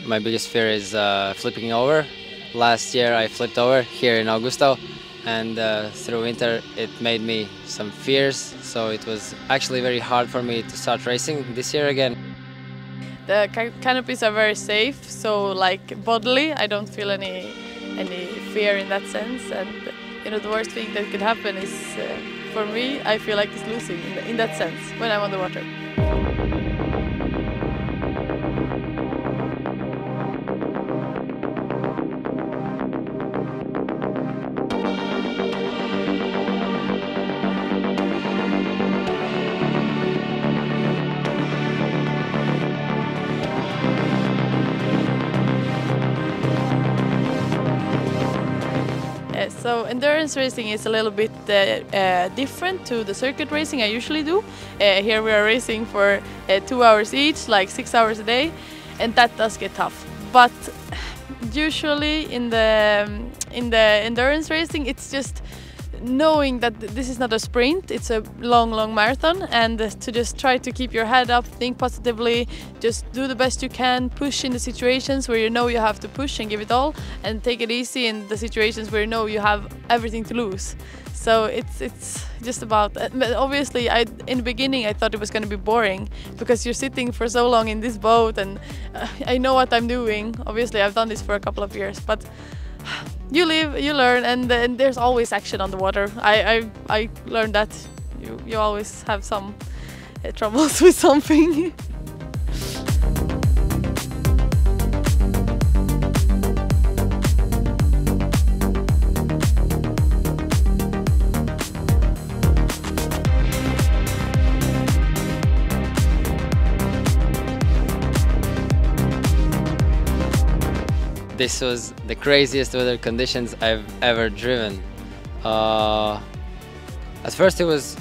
My biggest fear is flipping over. Last year I flipped over here in Augustów, and through winter it made me some fears, so it was actually very hard for me to start racing this year again. The canopies are very safe, so like bodily I don't feel any fear in that sense, and you know, the worst thing that could happen is for me, I feel like it's losing in that sense when I'm on the water. So endurance racing is a little bit different to the circuit racing I usually do. Here we are racing for 2 hours each, like 6 hours a day, and that does get tough. But usually in the endurance racing, it's just knowing that this is not a sprint, it's a long marathon, and to just try to keep your head up, think positively, just do the best you can, push in the situations where you know you have to push and give it all, and take it easy in the situations where you know you have everything to lose. So it's just about, obviously in the beginning I thought it was going to be boring, because you're sitting for so long in this boat, and I know what I'm doing. Obviously I've done this for a couple of years, but you live, you learn, and there's always action on the water. I learned that you always have some troubles with something. This was the craziest weather conditions I've ever driven. At first it was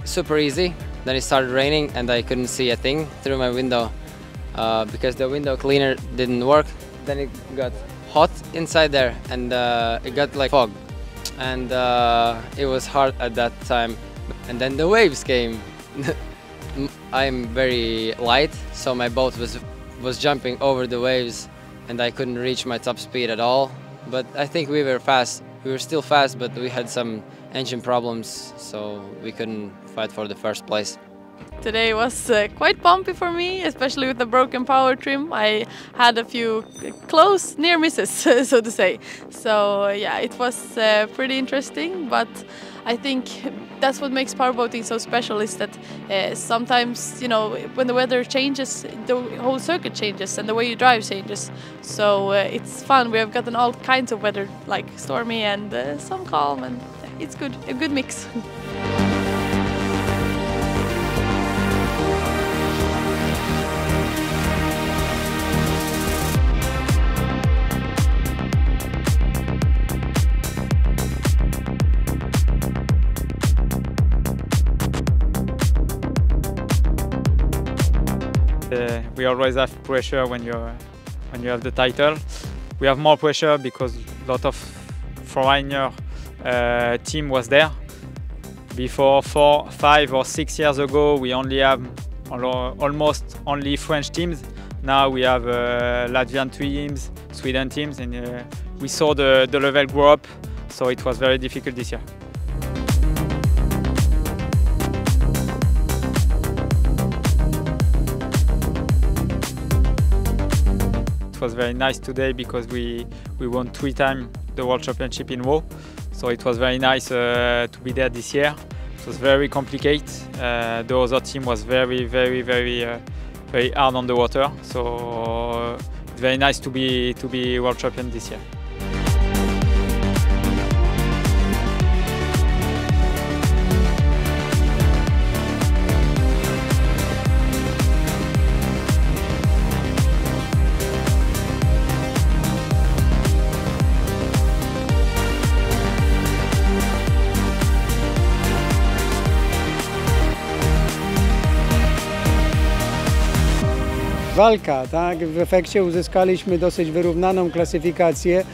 super easy, then it started raining and I couldn't see a thing through my window because the window cleaner didn't work. Then it got hot inside there, and it got like fog, and it was hard at that time. And then the waves came. I'm very light, so my boat was jumping over the waves, and I couldn't reach my top speed at all. But I think we were fast. We were still fast, but we had some engine problems, so we couldn't fight for the first place. Today was quite bumpy for me, especially with the broken power trim. I had a few close, near misses, so to say. So yeah, it was pretty interesting, but I think that's what makes powerboating so special, is that sometimes, you know, when the weather changes, the whole circuit changes and the way you drive changes. So it's fun. We have gotten all kinds of weather, like stormy and some calm, and it's good, a good mix. We always have pressure when you have the title. We have more pressure because a lot of foreigner team was there. Before 4, 5 or 6 years ago, we only have almost only French teams. Now we have Latvian teams, Sweden teams, and we saw the level grow up, so it was very difficult this year. It was very nice today because we won 3 times the World Championship in row, so it was very nice to be there this year. It was very complicated. The other team was very hard on the water, so it's very nice to be World Champion this year. Walka, tak? W efekcie uzyskaliśmy dosyć wyrównaną klasyfikację,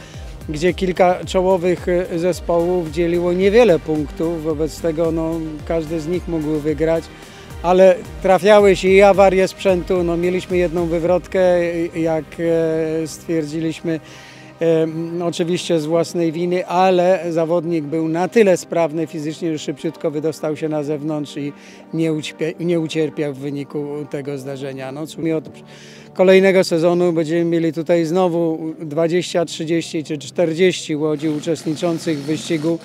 gdzie kilka czołowych zespołów dzieliło niewiele punktów, wobec tego no, każdy z nich mógł wygrać, ale trafiały się i awarie sprzętu. No, mieliśmy jedną wywrotkę, jak stwierdziliśmy, oczywiście z własnej winy, ale zawodnik był na tyle sprawny fizycznie, że szybciutko wydostał się na zewnątrz i nie ucierpiał w wyniku tego zdarzenia. No, od kolejnego sezonu będziemy mieli tutaj znowu 20, 30 czy 40 łodzi uczestniczących w wyścigu.